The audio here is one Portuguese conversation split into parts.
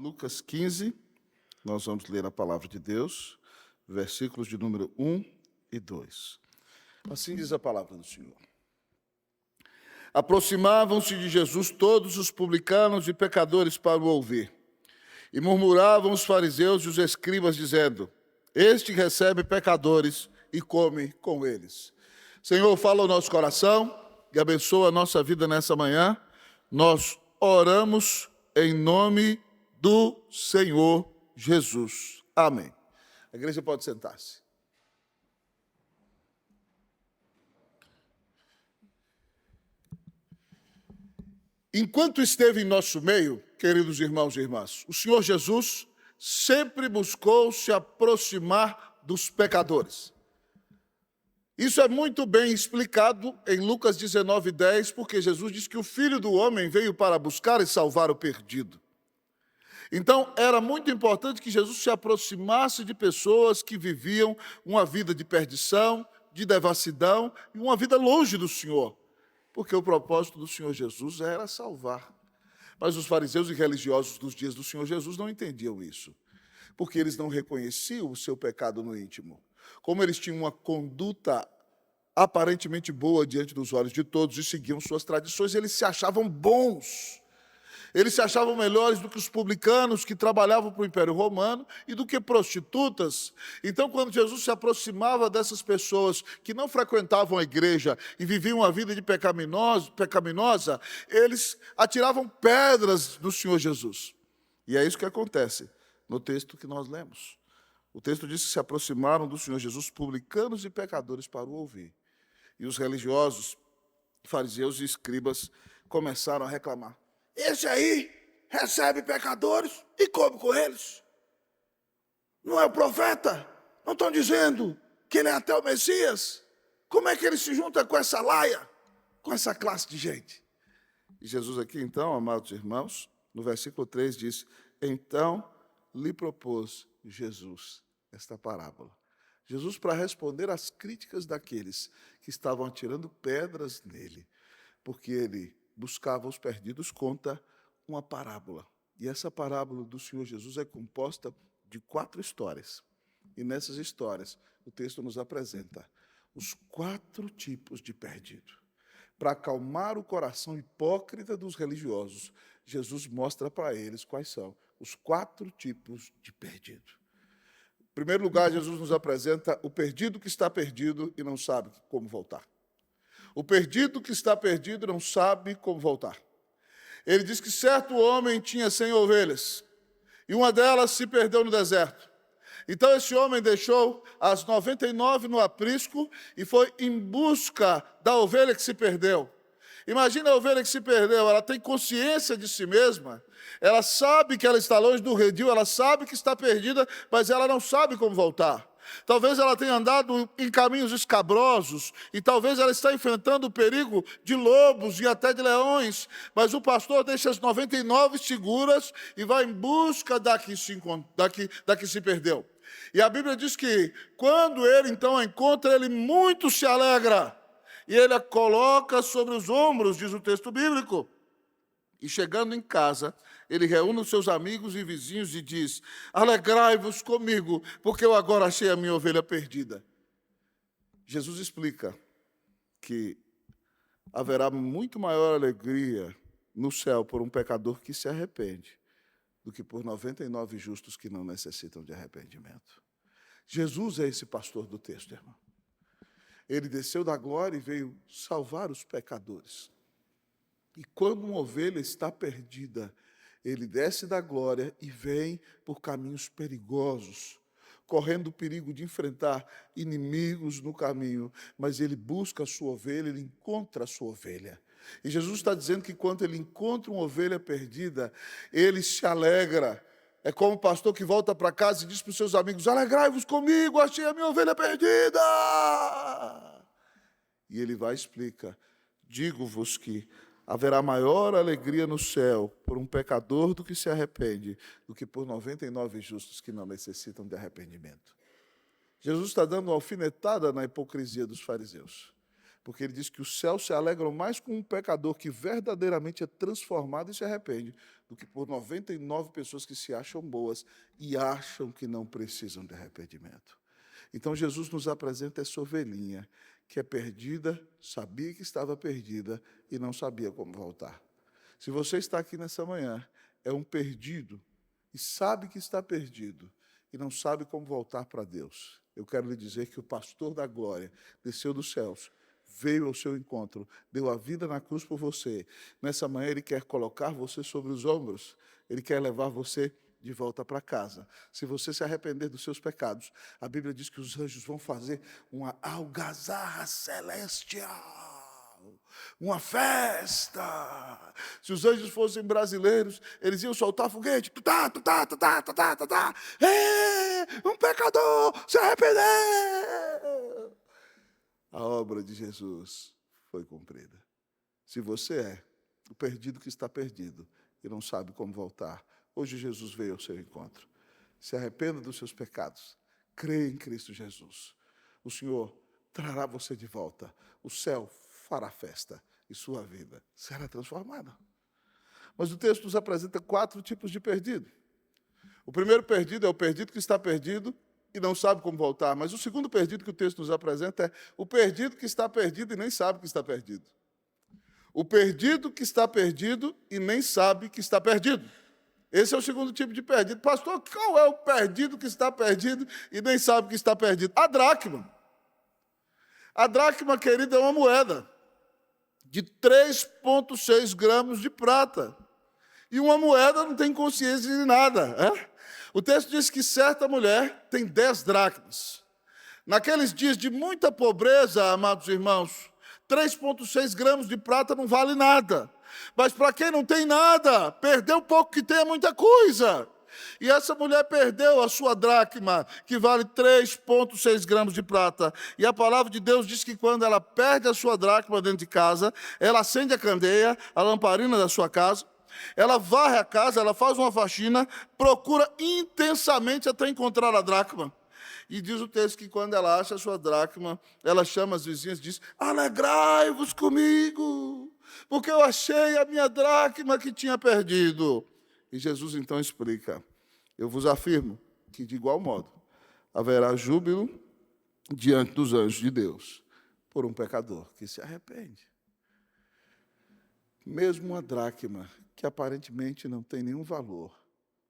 Lucas 15, nós vamos ler a palavra de Deus, versículos de número 1 e 2. Assim diz a palavra do Senhor. Aproximavam-se de Jesus todos os publicanos e pecadores para o ouvir. E murmuravam os fariseus e os escribas, dizendo: Este recebe pecadores e come com eles. Senhor, fala ao nosso coração e abençoa a nossa vida nessa manhã. Nós oramos em nome do Senhor Jesus. Amém. A igreja pode sentar-se. Enquanto esteve em nosso meio, queridos irmãos e irmãs, o Senhor Jesus sempre buscou se aproximar dos pecadores. Isso é muito bem explicado em Lucas 19:10, porque Jesus diz que o Filho do Homem veio para buscar e salvar o perdido. Então, era muito importante que Jesus se aproximasse de pessoas que viviam uma vida de perdição, de devassidão e uma vida longe do Senhor. Porque o propósito do Senhor Jesus era salvar. Mas os fariseus e religiosos dos dias do Senhor Jesus não entendiam isso, porque eles não reconheciam o seu pecado no íntimo. Como eles tinham uma conduta aparentemente boa diante dos olhos de todos e seguiam suas tradições, eles se achavam bons. Eles se achavam melhores do que os publicanos que trabalhavam para o Império Romano e do que prostitutas. Então, quando Jesus se aproximava dessas pessoas que não frequentavam a igreja e viviam uma vida de pecaminosa, eles atiravam pedras no Senhor Jesus. E é isso que acontece no texto que nós lemos. O texto diz que se aproximaram do Senhor Jesus publicanos e pecadores para o ouvir. E os religiosos, fariseus e escribas começaram a reclamar. Esse aí recebe pecadores e come com eles. Não é o profeta? Não estão dizendo que ele é até o Messias? Como é que ele se junta com essa laia, com essa classe de gente? E Jesus aqui, então, amados irmãos, no versículo 3 diz: Então lhe propôs Jesus esta parábola. Jesus, para responder às críticas daqueles que estavam atirando pedras nele, porque ele buscava os perdidos, conta uma parábola. E essa parábola do Senhor Jesus é composta de 4 histórias. E nessas histórias, o texto nos apresenta os 4 tipos de perdido. Para acalmar o coração hipócrita dos religiosos, Jesus mostra para eles quais são os 4 tipos de perdido. Em primeiro lugar, Jesus nos apresenta o perdido que está perdido e não sabe como voltar. O perdido que está perdido não sabe como voltar. Ele diz que certo homem tinha 100 ovelhas e uma delas se perdeu no deserto. Então esse homem deixou as 99 no aprisco e foi em busca da ovelha que se perdeu. Imagina a ovelha que se perdeu, ela tem consciência de si mesma, ela sabe que ela está longe do redil, ela sabe que está perdida, mas ela não sabe como voltar. Talvez ela tenha andado em caminhos escabrosos e talvez ela está enfrentando o perigo de lobos e até de leões, mas o pastor deixa as 99 seguras e vai em busca da que se perdeu. E a Bíblia diz que quando ele então a encontra, ele muito se alegra e ele a coloca sobre os ombros, diz o texto bíblico. E chegando em casa, ele reúne os seus amigos e vizinhos e diz: Alegrai-vos comigo, porque eu agora achei a minha ovelha perdida. Jesus explica que haverá muito maior alegria no céu por um pecador que se arrepende do que por 99 justos que não necessitam de arrependimento. Jesus é esse pastor do texto, irmão. Ele desceu da glória e veio salvar os pecadores. E quando uma ovelha está perdida, ele desce da glória e vem por caminhos perigosos, correndo o perigo de enfrentar inimigos no caminho, mas ele busca a sua ovelha, ele encontra a sua ovelha. E Jesus está dizendo que quando ele encontra uma ovelha perdida, ele se alegra. É como o pastor que volta para casa e diz para os seus amigos: Alegrai-vos comigo, achei a minha ovelha perdida. E ele vai e explica: Digo-vos que haverá maior alegria no céu por um pecador do que se arrepende, do que por 99 justos que não necessitam de arrependimento. Jesus está dando uma alfinetada na hipocrisia dos fariseus. Porque ele diz que os céus se alegram mais com um pecador que verdadeiramente é transformado e se arrepende, do que por 99 pessoas que se acham boas e acham que não precisam de arrependimento. Então Jesus nos apresenta essa ovelhinha que é perdida, sabia que estava perdida e não sabia como voltar. Se você está aqui nessa manhã, é um perdido e sabe que está perdido e não sabe como voltar para Deus. Eu quero lhe dizer que o pastor da glória desceu dos céus, veio ao seu encontro, deu a vida na cruz por você. Nessa manhã ele quer colocar você sobre os ombros, ele quer levar você de volta para casa. Se você se arrepender dos seus pecados, a Bíblia diz que os anjos vão fazer uma algazarra celestial, uma festa. Se os anjos fossem brasileiros, eles iam soltar foguete. Tutá, tutá, tutá, tutá, tutá. Um pecador se arrependeu. A obra de Jesus foi cumprida. Se você é o perdido que está perdido e não sabe como voltar, hoje Jesus veio ao seu encontro. Se arrependa dos seus pecados. Creia em Cristo Jesus. O Senhor trará você de volta. O céu fará festa e sua vida será transformada. Mas o texto nos apresenta 4 tipos de perdido. O primeiro perdido é o perdido que está perdido e não sabe como voltar. Mas o segundo perdido que o texto nos apresenta é o perdido que está perdido e nem sabe que está perdido. O perdido que está perdido e nem sabe que está perdido. Esse é o segundo tipo de perdido. Pastor, qual é o perdido que está perdido e nem sabe que está perdido? A dracma. A dracma, querida, é uma moeda de 3,6 gramas de prata. E uma moeda não tem consciência de nada. O texto diz que certa mulher tem 10 dracmas. Naqueles dias de muita pobreza, amados irmãos, 3,6 gramas de prata não vale nada. Mas para quem não tem nada, perder o pouco que tem é muita coisa. E essa mulher perdeu a sua dracma, que vale 3,6 gramas de prata. E a palavra de Deus diz que quando ela perde a sua dracma dentro de casa, ela acende a candeia, a lamparina da sua casa, ela varre a casa, ela faz uma faxina, procura intensamente até encontrar a dracma. E diz o texto que quando ela acha a sua dracma, ela chama as vizinhas e diz: alegrai-vos comigo, porque eu achei a minha dracma que tinha perdido. E Jesus então explica: eu vos afirmo que, de igual modo, haverá júbilo diante dos anjos de Deus por um pecador que se arrepende. Mesmo uma dracma, que aparentemente não tem nenhum valor,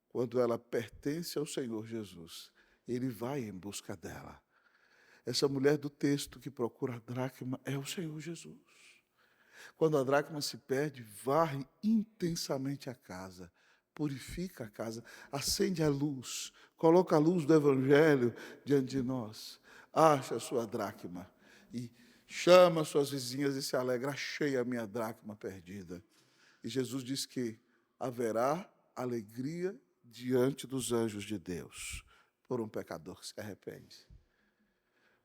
quando ela pertence ao Senhor Jesus, Ele vai em busca dela. Essa mulher do texto que procura a dracma é o Senhor Jesus. Quando a dracma se perde, varre intensamente a casa, purifica a casa, acende a luz, coloca a luz do Evangelho diante de nós, acha a sua dracma e chama suas vizinhas e se alegra: achei a minha dracma perdida. E Jesus diz que haverá alegria diante dos anjos de Deus por um pecador que se arrepende.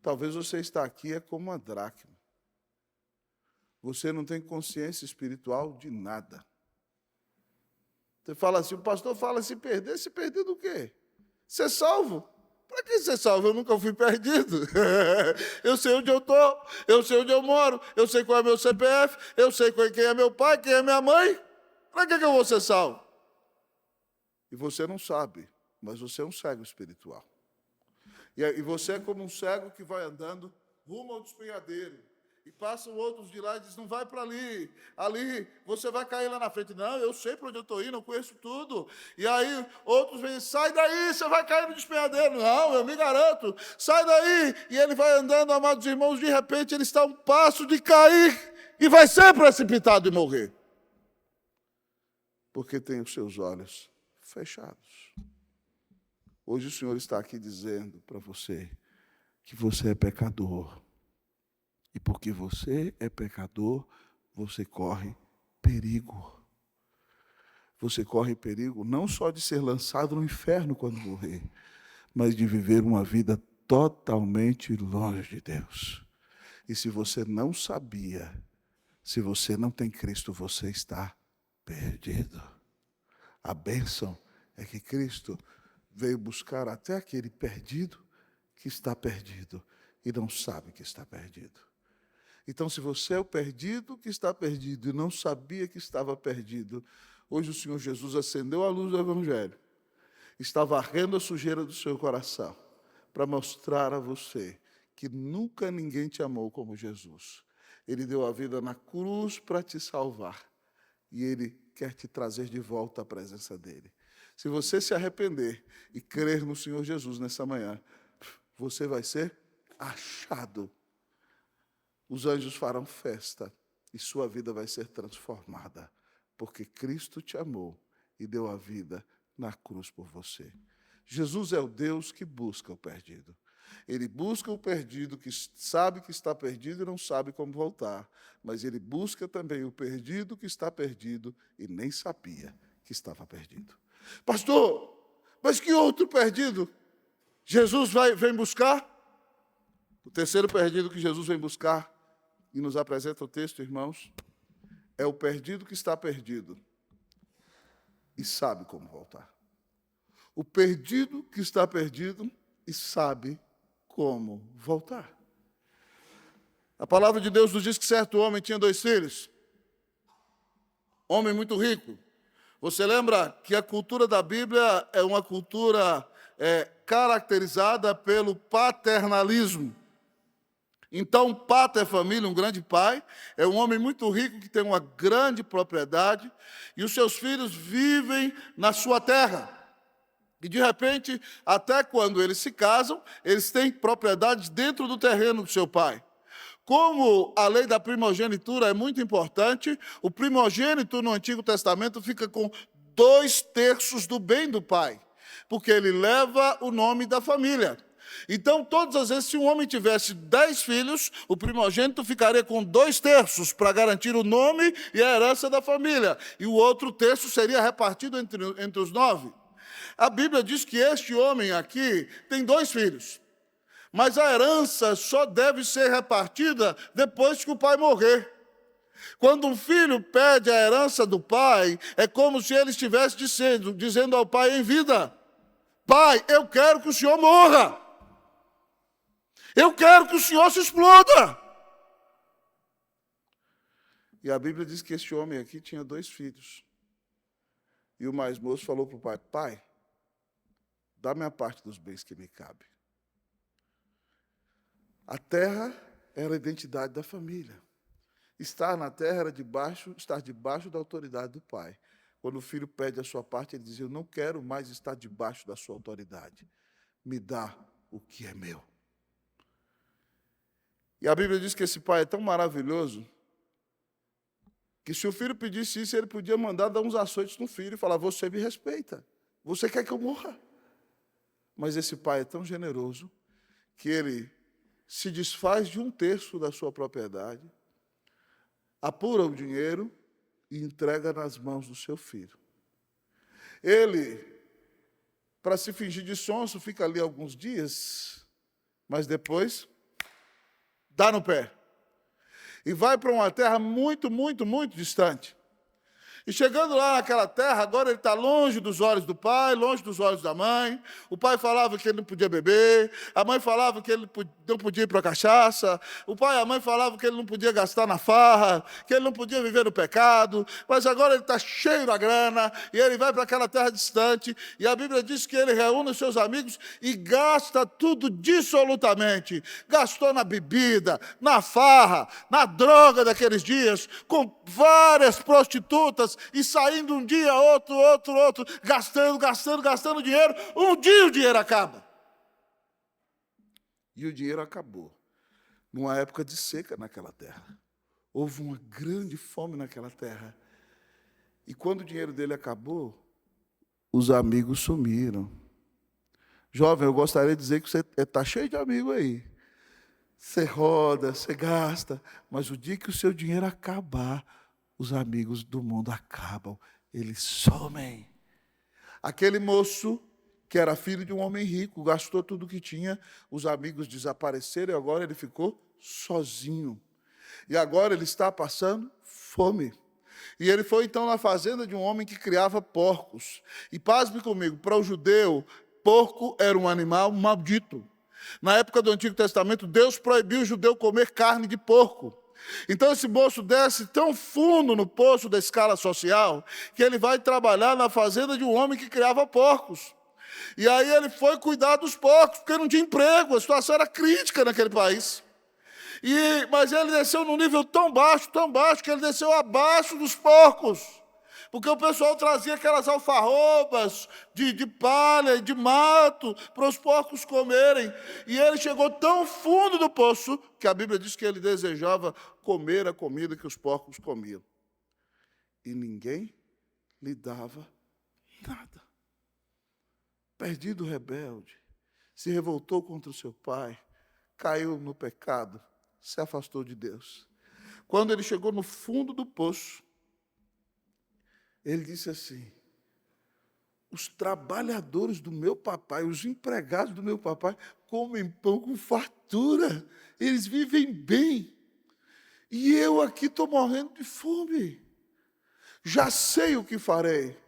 Talvez você está aqui é como uma dracma. Você não tem consciência espiritual de nada. Você fala assim, o pastor fala se perder do quê? Ser salvo? Para que ser salvo? Eu nunca fui perdido. Eu sei onde eu estou, eu sei onde eu moro, eu sei qual é meu CPF, eu sei quem é meu pai, quem é minha mãe. Para que eu vou ser salvo? E você não sabe, mas você é um cego espiritual. E você é como um cego que vai andando rumo ao despenhadeiro. E passam outros de lá e dizem: não vai para ali, ali você vai cair lá na frente. Não, eu sei para onde eu estou indo, eu conheço tudo. E aí outros vêm: sai daí, você vai cair no despenhadeiro. Não, eu me garanto, sai daí. E ele vai andando, amados irmãos, de repente ele está a um passo de cair e vai ser precipitado e morrer. Porque tem os seus olhos fechados. Hoje o Senhor está aqui dizendo para você que você é pecador. E porque você é pecador, você corre perigo. Você corre perigo não só de ser lançado no inferno quando morrer, mas de viver uma vida totalmente longe de Deus. E se você não sabia, se você não tem Cristo, você está perdido. A bênção é que Cristo veio buscar até aquele perdido que está perdido e não sabe que está perdido. Então, se você é o perdido que está perdido e não sabia que estava perdido, hoje o Senhor Jesus acendeu a luz do Evangelho, está varrendo a sujeira do seu coração, para mostrar a você que nunca ninguém te amou como Jesus. Ele deu a vida na cruz para te salvar, e Ele quer te trazer de volta à presença dEle. Se você se arrepender e crer no Senhor Jesus nessa manhã, você vai ser achado. Os anjos farão festa e sua vida vai ser transformada, porque Cristo te amou e deu a vida na cruz por você. Jesus é o Deus que busca o perdido. Ele busca o perdido que sabe que está perdido e não sabe como voltar, mas ele busca também o perdido que está perdido e nem sabia que estava perdido. Pastor, mas que outro perdido Jesus vem buscar? O terceiro perdido que Jesus vem buscar, e nos apresenta o texto, irmãos, é o perdido que está perdido e sabe como voltar. O perdido que está perdido e sabe como voltar. A palavra de Deus nos diz que certo homem tinha 2 filhos. Homem muito rico. Você lembra que a cultura da Bíblia é uma cultura caracterizada pelo paternalismo. Então, pater família, um grande pai, é um homem muito rico que tem uma grande propriedade e os seus filhos vivem na sua terra. E, de repente, até quando eles se casam, eles têm propriedades dentro do terreno do seu pai. Como a lei da primogenitura é muito importante, o primogênito no Antigo Testamento fica com 2/3 do bem do pai, porque ele leva o nome da família. Então, todas as vezes, se um homem tivesse 10 filhos, o primogênito ficaria com 2/3 para garantir o nome e a herança da família. E o outro terço seria repartido entre os 9. A Bíblia diz que este homem aqui tem 2 filhos. Mas a herança só deve ser repartida depois que o pai morrer. Quando um filho pede a herança do pai, é como se ele estivesse dizendo ao pai em vida: pai, eu quero que o senhor morra. Eu quero que o senhor se exploda. E a Bíblia diz que este homem aqui tinha 2 filhos. E o mais moço falou para o pai: pai, dá-me a parte dos bens que me cabe. A terra era a identidade da família. Estar na terra era estar debaixo da autoridade do pai. Quando o filho pede a sua parte, ele diz: eu não quero mais estar debaixo da sua autoridade. Me dá o que é meu. E a Bíblia diz que esse pai é tão maravilhoso que se o filho pedisse isso, ele podia mandar dar uns açoites no filho e falar: você me respeita, você quer que eu morra. Mas esse pai é tão generoso que ele se desfaz de 1/3 da sua propriedade, apura o dinheiro e entrega nas mãos do seu filho. Ele, para se fingir de sonso, fica ali alguns dias, mas depois dá no pé. E vai para uma terra muito, muito, muito distante. E chegando lá naquela terra, agora ele está longe dos olhos do pai, longe dos olhos da mãe. O pai falava que ele não podia beber, a mãe falava que ele não podia ir para a cachaça, o pai e a mãe falavam que ele não podia gastar na farra, que ele não podia viver no pecado, mas agora ele está cheio da grana, e ele vai para aquela terra distante, e a Bíblia diz que ele reúne os seus amigos e gasta tudo dissolutamente. Gastou na bebida, na farra, na droga daqueles dias, com várias prostitutas, e saindo um dia, outro, gastando dinheiro. Um dia o dinheiro acaba. E o dinheiro acabou. Numa época de seca naquela terra. Houve uma grande fome naquela terra. E quando o dinheiro dele acabou, os amigos sumiram. Jovem, eu gostaria de dizer que você está cheio de amigo aí. Você roda, você gasta, mas o dia que o seu dinheiro acabar, os amigos do mundo acabam, eles somem. Aquele moço, que era filho de um homem rico, gastou tudo o que tinha, os amigos desapareceram e agora ele ficou sozinho. E agora ele está passando fome. E ele foi então na fazenda de um homem que criava porcos. E pasme comigo, para o judeu, porco era um animal maldito. Na época do Antigo Testamento, Deus proibiu o judeu comer carne de porco. Então esse moço desce tão fundo no poço da escala social que ele vai trabalhar na fazenda de um homem que criava porcos. E aí ele foi cuidar dos porcos, porque não tinha emprego, a situação era crítica naquele país. Mas ele desceu num nível tão baixo, que ele desceu abaixo dos porcos. Porque o pessoal trazia aquelas alfarrobas de palha, de mato, para os porcos comerem. E ele chegou tão fundo do poço, que a Bíblia diz que ele desejava comer a comida que os porcos comiam. E ninguém lhe dava nada. Perdido, rebelde, se revoltou contra o seu pai, caiu no pecado, se afastou de Deus. Quando ele chegou no fundo do poço, ele disse assim: os trabalhadores do meu papai, os empregados do meu papai, comem pão com fartura, eles vivem bem, e eu aqui estou morrendo de fome. Já sei o que farei.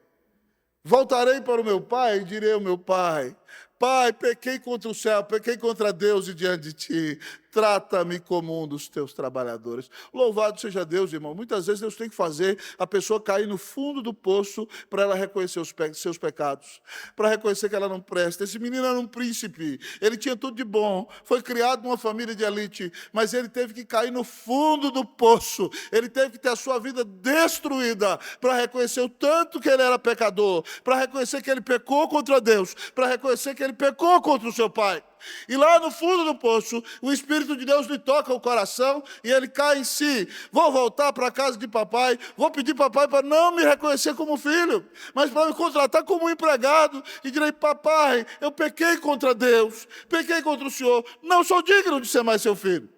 Voltarei para o meu pai e direi ao meu pai: Pai, pequei contra o céu, pequei contra Deus e diante de ti. Trata-me como um dos teus trabalhadores. Louvado seja Deus, irmão. Muitas vezes Deus tem que fazer a pessoa cair no fundo do poço para ela reconhecer os seus pecados, para reconhecer que ela não presta. Esse menino era um príncipe, ele tinha tudo de bom, foi criado numa família de elite, mas ele teve que cair no fundo do poço, ele teve que ter a sua vida destruída para reconhecer o tanto que ele era pecador, para reconhecer que ele pecou contra Deus, para reconhecer que ele pecou contra o seu pai. E lá no fundo do poço, o Espírito de Deus lhe toca o coração e ele cai em si. Vou voltar para a casa de papai, vou pedir papai para não me reconhecer como filho, mas para me contratar como um empregado. E direi: papai, eu pequei contra Deus, pequei contra o Senhor, não sou digno de ser mais seu filho.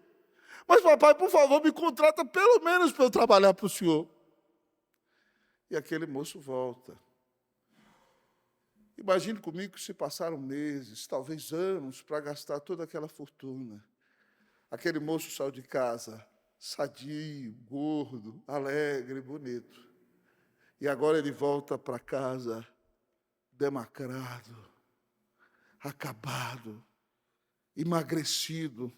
Mas papai, por favor, me contrata pelo menos para eu trabalhar para o Senhor. E aquele moço volta. Imagine comigo que se passaram meses, talvez anos, para gastar toda aquela fortuna. Aquele moço saiu de casa sadio, gordo, alegre, bonito. E agora ele volta para casa demacrado, acabado, emagrecido.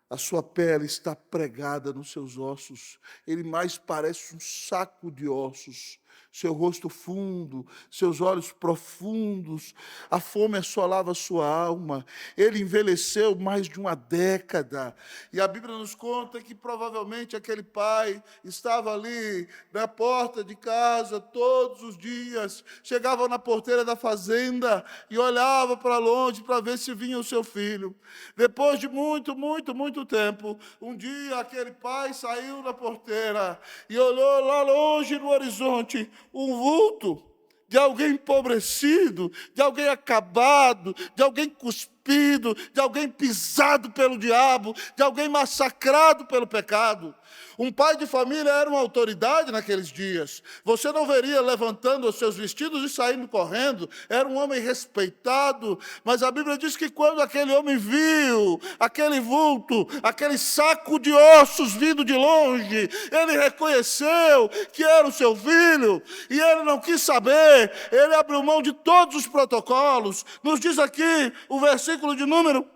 A sua pele está pregada nos seus ossos. Ele mais parece um saco de ossos. Seu rosto fundo, seus olhos profundos, a fome assolava sua alma. Ele envelheceu mais de uma década. E a Bíblia nos conta que provavelmente aquele pai estava ali na porta de casa todos os dias, chegava na porteira da fazenda e olhava para longe para ver se vinha o seu filho. Depois de muito tempo, um dia aquele pai saiu da porteira e olhou lá longe no horizonte um vulto de alguém empobrecido, de alguém acabado, de alguém cuspido, de alguém pisado pelo diabo, de alguém massacrado pelo pecado. Um pai de família era uma autoridade naqueles dias. Você não veria levantando os seus vestidos e saindo correndo. Era um homem respeitado. Mas a Bíblia diz que quando aquele homem viu aquele vulto, aquele saco de ossos vindo de longe, ele reconheceu que era o seu filho. E ele não quis saber. Ele abriu mão de todos os protocolos. Nos diz aqui o versículo de número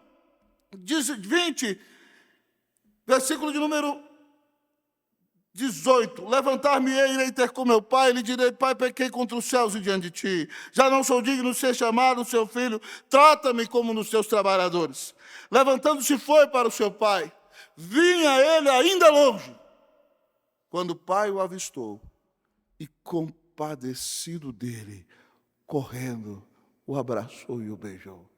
20, versículo de número 18, levantar-me-ei, irei ter com meu pai, lhe direi: pai, pequei contra os céus e diante de ti, já não sou digno de ser chamado seu filho, trata-me como um dos teus trabalhadores. Levantando-se foi para o seu pai, vinha ele ainda longe, quando o pai o avistou, e compadecido dele, correndo, o abraçou e o beijou.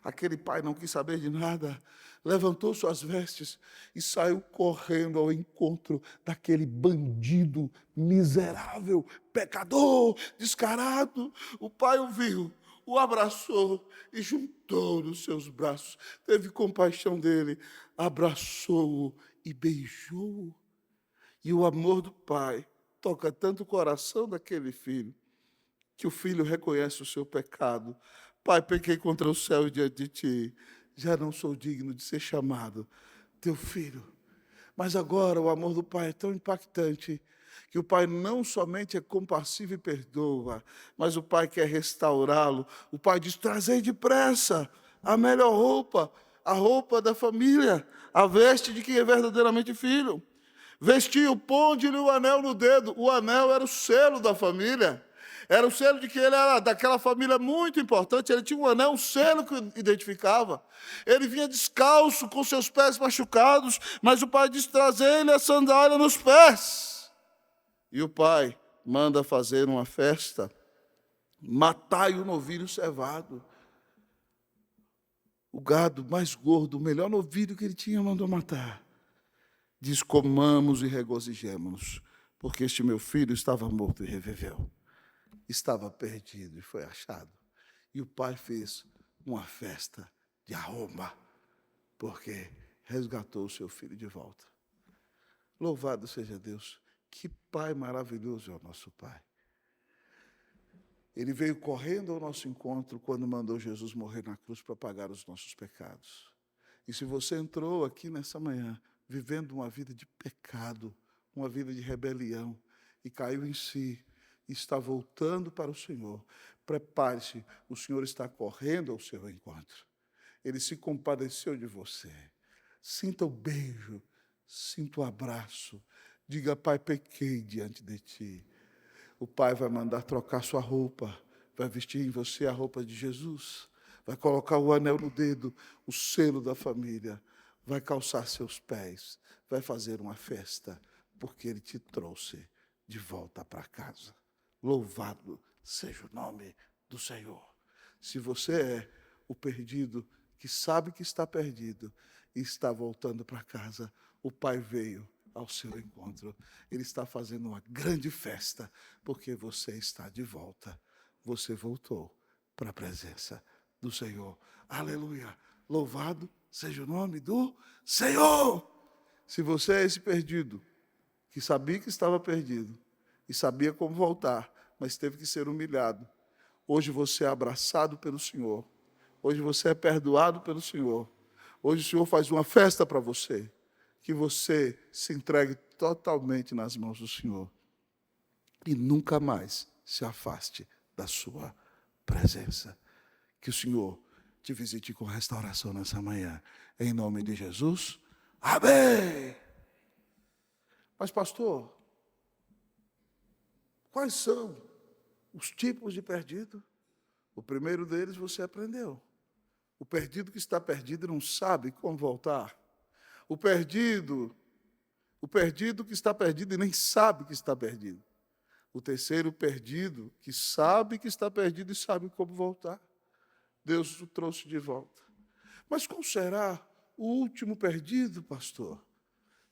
Aquele pai não quis saber de nada, levantou suas vestes e saiu correndo ao encontro daquele bandido miserável, pecador, descarado. O pai o viu, o abraçou e juntou nos seus braços. Teve compaixão dele, abraçou-o e beijou-o. E o amor do pai toca tanto o coração daquele filho, que o filho reconhece o seu pecado. Pai, pequei contra o céu e diante de ti, já não sou digno de ser chamado teu filho. Mas agora o amor do pai é tão impactante que o pai não somente é compassivo e perdoa, mas o pai quer restaurá-lo. O pai diz: trazei depressa a melhor roupa, a roupa da família, a veste de quem é verdadeiramente filho. vestiu, ponde-lhe o anel no dedo. O anel era o selo da família. Era o selo de que ele era daquela família muito importante. Ele tinha um anel, um selo que o identificava. Ele vinha descalço, com seus pés machucados, mas o pai disse: trazer-lhe a sandália nos pés. E o pai manda fazer uma festa. Matai o novilho cevado. O gado mais gordo, o melhor novilho que ele tinha, mandou matar. Diz: comamos e regozijemo-nos, porque este meu filho estava morto e reviveu. Estava perdido e foi achado. E o pai fez uma festa de arromba, porque resgatou o seu filho de volta. Louvado seja Deus. Que pai maravilhoso é o nosso pai. Ele veio correndo ao nosso encontro quando mandou Jesus morrer na cruz para pagar os nossos pecados. E se você entrou aqui nessa manhã vivendo uma vida de pecado, uma vida de rebelião, e caiu em si, e está voltando para o Senhor, prepare-se, o Senhor está correndo ao seu encontro. Ele se compadeceu de você. Sinta o beijo, sinta o abraço. Diga: pai, pequei diante de ti. O pai vai mandar trocar sua roupa, vai vestir em você a roupa de Jesus, vai colocar o anel no dedo, o selo da família, vai calçar seus pés, vai fazer uma festa, porque ele te trouxe de volta para casa. Louvado seja o nome do Senhor. Se você é o perdido, que sabe que está perdido e está voltando para casa, o Pai veio ao seu encontro. Ele está fazendo uma grande festa, porque você está de volta. Você voltou para a presença do Senhor. Aleluia! Louvado seja o nome do Senhor! Se você é esse perdido, que sabia que estava perdido, e sabia como voltar, mas teve que ser humilhado. Hoje você é abraçado pelo Senhor. Hoje você é perdoado pelo Senhor. Hoje o Senhor faz uma festa para você. Que você se entregue totalmente nas mãos do Senhor. E nunca mais se afaste da sua presença. Que o Senhor te visite com restauração nessa manhã. Em nome de Jesus. Amém! Mas, pastor, quais são os tipos de perdido? O primeiro deles você aprendeu. O perdido que está perdido não sabe como voltar. O perdido que está perdido e nem sabe que está perdido. O terceiro perdido que sabe que está perdido e sabe como voltar. Deus o trouxe de volta. Mas qual será o último perdido, pastor?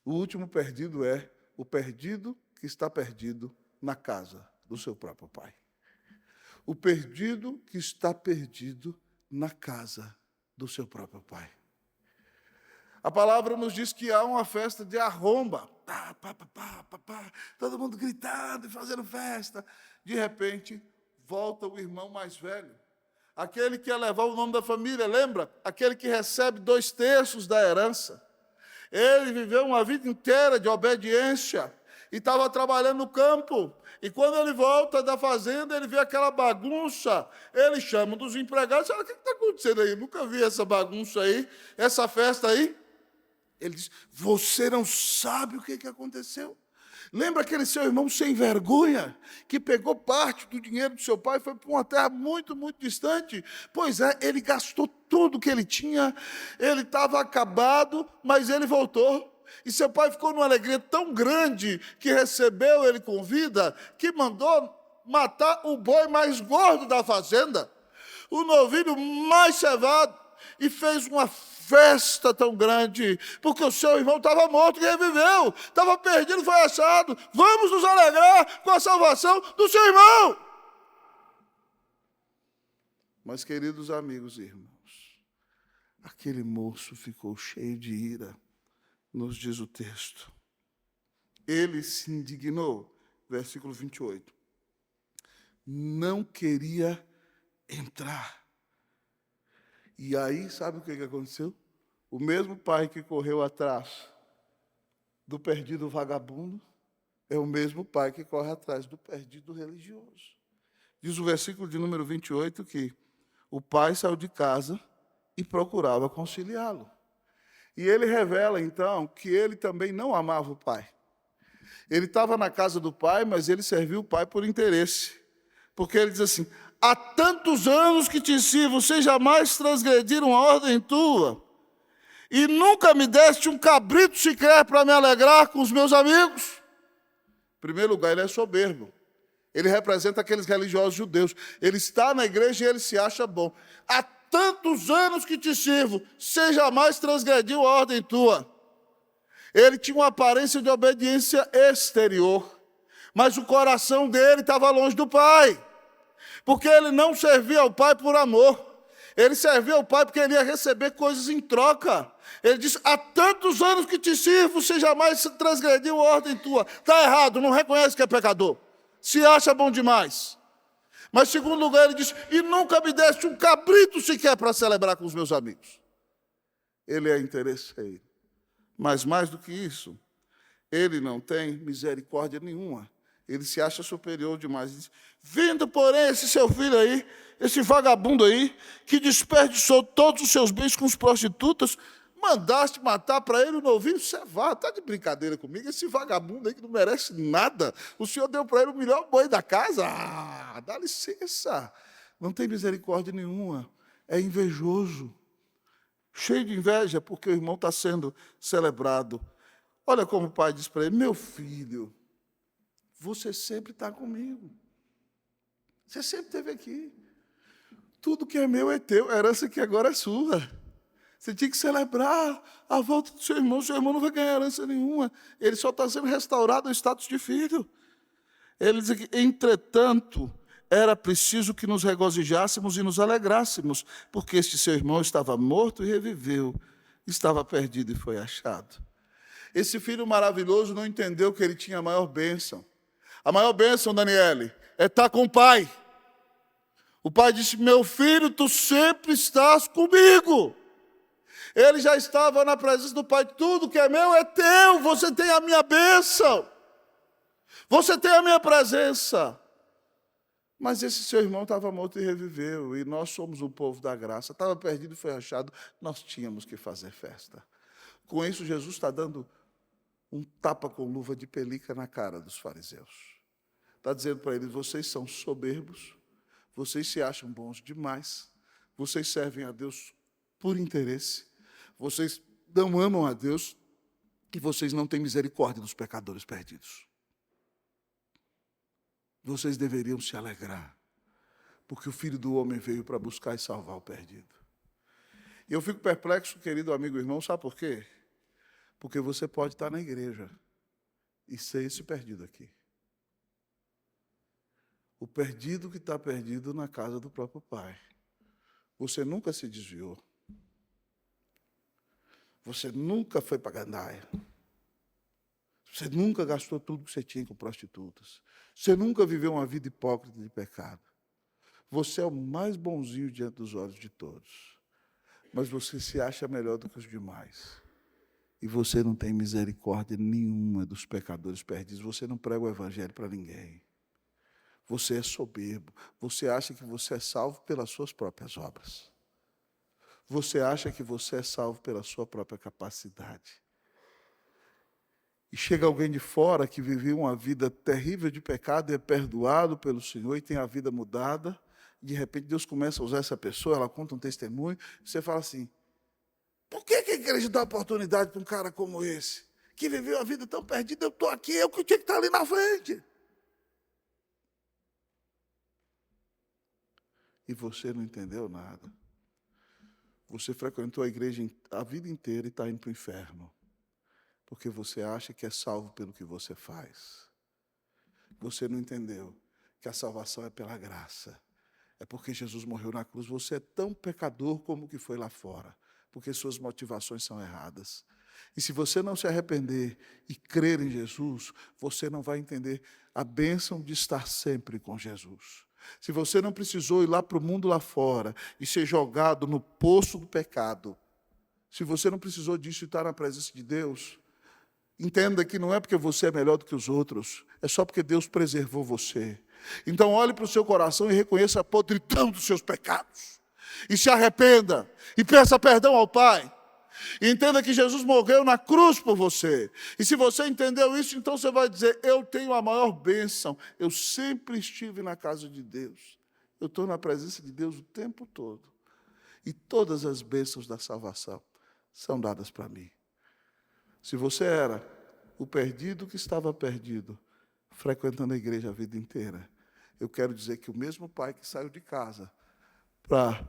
O último perdido é o perdido que está perdido na casa do seu próprio pai. O perdido que está perdido na casa do seu próprio pai. A palavra nos diz que há uma festa de arromba. Pá, pá, pá, pá, pá, pá, todo mundo gritando e fazendo festa. De repente, volta o irmão mais velho. Aquele que ia levar o nome da família, lembra? Aquele que recebe 2/3 da herança. Ele viveu uma vida inteira de obediência e estava trabalhando no campo. E quando ele volta da fazenda, ele vê aquela bagunça. Ele chama um dos empregados: olha, o que está acontecendo aí? Nunca vi essa bagunça aí, essa festa aí. Ele diz: você não sabe o que aconteceu? Lembra aquele seu irmão sem vergonha, que pegou parte do dinheiro do seu pai e foi para uma terra muito, muito distante? Pois é, ele gastou tudo que ele tinha, ele estava acabado, mas ele voltou. E seu pai ficou numa alegria tão grande que recebeu ele com vida, que mandou matar o boi mais gordo da fazenda, o novilho mais cevado, e fez uma festa tão grande, porque o seu irmão estava morto e reviveu, estava perdido, foi achado. Vamos nos alegrar com a salvação do seu irmão. Mas, queridos amigos e irmãos, aquele moço ficou cheio de ira, nos diz o texto. Ele se indignou, versículo 28. Não queria entrar. E aí, sabe o que aconteceu? O mesmo pai que correu atrás do perdido vagabundo é o mesmo pai que corre atrás do perdido religioso. Diz o versículo de número 28 que o pai saiu de casa e procurava conciliá-lo. E ele revela, então, que ele também não amava o pai. Ele estava na casa do pai, mas ele serviu o pai por interesse. Porque ele diz assim: há tantos anos que te sirvo, vocês jamais transgrediram a ordem tua, e nunca me deste um cabrito sequer para me alegrar com os meus amigos. Em primeiro lugar, ele é soberbo. Ele representa aqueles religiosos judeus. Ele está na igreja e ele se acha bom. Há tantos anos que te sirvo, você jamais transgrediu a ordem tua. Ele tinha uma aparência de obediência exterior, mas o coração dele estava longe do pai, porque ele não servia ao pai por amor. Ele servia ao pai porque ele ia receber coisas em troca. Ele disse: há tantos anos que te sirvo, você jamais transgrediu a ordem tua. Está errado, não reconhece que é pecador. Se acha bom demais. Mas, em segundo lugar, ele diz: e nunca me deste um cabrito sequer para celebrar com os meus amigos. Ele é interesseiro. Mas, mais do que isso, ele não tem misericórdia nenhuma. Ele se acha superior demais. Ele diz: vendo, porém, esse seu filho aí, esse vagabundo aí, que desperdiçou todos os seus bens com as prostitutas, mandaste matar para ele o novinho cevado. Está de brincadeira comigo? Esse vagabundo aí que não merece nada. O senhor deu para ele o melhor boi da casa. Ah, dá licença. Não tem misericórdia nenhuma. É invejoso. Cheio de inveja porque o irmão está sendo celebrado. Olha como o pai diz para ele: meu filho, você sempre está comigo. Você sempre esteve aqui. Tudo que é meu é teu, a herança que agora é sua. Você tinha que celebrar a volta do seu irmão não vai ganhar herança nenhuma. Ele só está sendo restaurado ao status de filho. Ele diz aqui: entretanto, era preciso que nos regozijássemos e nos alegrássemos, porque este seu irmão estava morto e reviveu, estava perdido e foi achado. Esse filho maravilhoso não entendeu que ele tinha a maior bênção. A maior bênção, Daniele, é estar com o pai. O pai disse: meu filho, tu sempre estás comigo. Ele já estava na presença do pai: tudo que é meu é teu, você tem a minha bênção, você tem a minha presença. Mas esse seu irmão estava morto e reviveu, e nós somos o povo da graça. Estava perdido e foi achado, nós tínhamos que fazer festa. Com isso, Jesus está dando um tapa com luva de pelica na cara dos fariseus. Está dizendo para eles: vocês são soberbos, vocês se acham bons demais, vocês servem a Deus por interesse, vocês não amam a Deus e vocês não têm misericórdia dos pecadores perdidos. Vocês deveriam se alegrar, porque o Filho do Homem veio para buscar e salvar o perdido. E eu fico perplexo, querido amigo e irmão, sabe por quê? Porque você pode estar na igreja e ser esse perdido aqui. O perdido que está perdido na casa do próprio Pai. Você nunca se desviou. Você nunca foi para gandaia. Você nunca gastou tudo que você tinha com prostitutas. Você nunca viveu uma vida hipócrita de pecado. Você é o mais bonzinho diante dos olhos de todos. Mas você se acha melhor do que os demais. E você não tem misericórdia nenhuma dos pecadores perdidos. Você não prega o evangelho para ninguém. Você é soberbo. Você acha que você é salvo pelas suas próprias obras. Você acha que você é salvo pela sua própria capacidade. E chega alguém de fora que viveu uma vida terrível de pecado e é perdoado pelo Senhor e tem a vida mudada. E de repente Deus começa a usar essa pessoa, ela conta um testemunho, e você fala assim: por que a igreja dá oportunidade para um cara como esse? Que viveu a vida tão perdida, eu estou aqui, eu que tinha que estar ali na frente. E você não entendeu nada. Você frequentou a igreja a vida inteira e está indo para o inferno. Porque você acha que é salvo pelo que você faz. Você não entendeu que a salvação é pela graça. É porque Jesus morreu na cruz. Você é tão pecador como o que foi lá fora. Porque suas motivações são erradas. E se você não se arrepender e crer em Jesus, você não vai entender a bênção de estar sempre com Jesus. Se você não precisou ir lá para o mundo lá fora e ser jogado no poço do pecado, se você não precisou disso e estar na presença de Deus, entenda que não é porque você é melhor do que os outros, é só porque Deus preservou você. Então olhe para o seu coração e reconheça a podridão dos seus pecados. E se arrependa, e peça perdão ao Pai. Entenda que Jesus morreu na cruz por você. E se você entendeu isso, então você vai dizer: eu tenho a maior bênção. Eu sempre estive na casa de Deus. Eu estou na presença de Deus o tempo todo. E todas as bênçãos da salvação são dadas para mim. Se você era o perdido que estava perdido, frequentando a igreja a vida inteira, eu quero dizer que o mesmo pai que saiu de casa para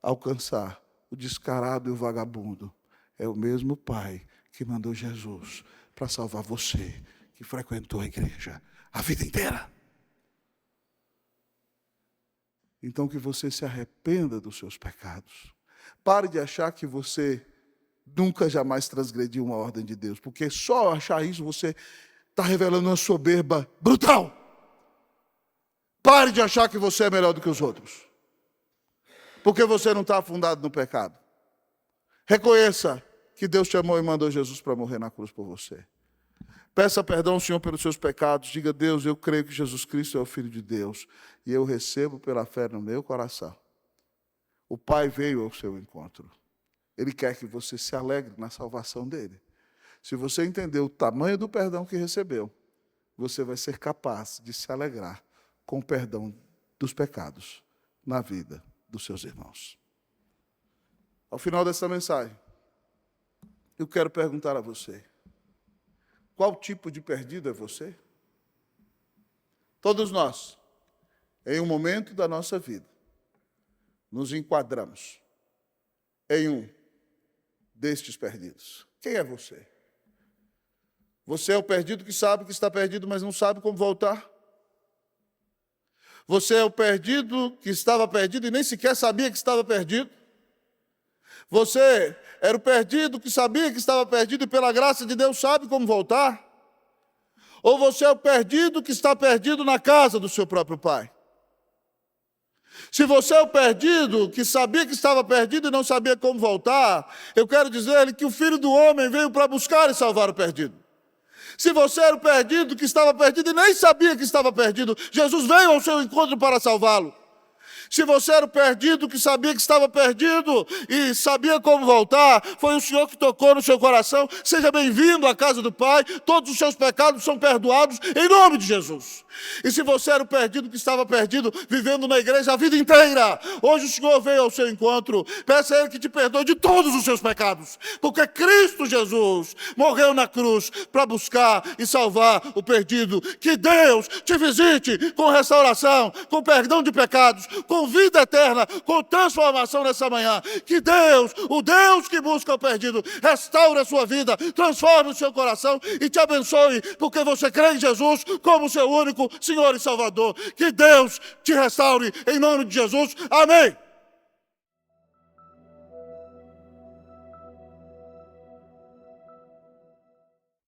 alcançar o descarado e o vagabundo é o mesmo pai que mandou Jesus para salvar você, que frequentou a igreja a vida inteira. Então, que você se arrependa dos seus pecados. Pare de achar que você nunca, jamais transgrediu uma ordem de Deus, porque só achar isso você está revelando uma soberba brutal. Pare de achar que você é melhor do que os outros, porque você não está afundado no pecado. Reconheça que Deus te amou e mandou Jesus para morrer na cruz por você. Peça perdão ao Senhor pelos seus pecados. Diga: Deus, eu creio que Jesus Cristo é o Filho de Deus e eu recebo pela fé no meu coração. O Pai veio ao seu encontro. Ele quer que você se alegre na salvação dele. Se você entender o tamanho do perdão que recebeu, você vai ser capaz de se alegrar com o perdão dos pecados na vida dos seus irmãos. Ao final dessa mensagem, eu quero perguntar a você: qual tipo de perdido é você? Todos nós, em um momento da nossa vida, nos enquadramos em um destes perdidos. Quem é você? Você é o perdido que sabe que está perdido, mas não sabe como voltar? Você é o perdido que estava perdido e nem sequer sabia que estava perdido? Você era o perdido que sabia que estava perdido e pela graça de Deus sabe como voltar? Ou você é o perdido que está perdido na casa do seu próprio pai? Se você é o perdido que sabia que estava perdido e não sabia como voltar, eu quero dizer-lhe que o Filho do Homem veio para buscar e salvar o perdido. Se você era o perdido que estava perdido e nem sabia que estava perdido, Jesus veio ao seu encontro para salvá-lo. Se você era o perdido que sabia que estava perdido e sabia como voltar, foi o Senhor que tocou no seu coração. Seja bem-vindo à casa do Pai, todos os seus pecados são perdoados em nome de Jesus. E se você era o perdido que estava perdido, vivendo na igreja a vida inteira, hoje o Senhor veio ao seu encontro. Peça a Ele que te perdoe de todos os seus pecados, porque Cristo Jesus morreu na cruz para buscar e salvar o perdido. Que Deus te visite com restauração, com perdão de pecados, com vida eterna, com transformação nessa manhã. Que Deus, o Deus que busca o perdido, restaure a sua vida, transforme o seu coração e te abençoe, porque você crê em Jesus como seu único Senhor e Salvador. Que Deus te restaure em nome de Jesus. Amém.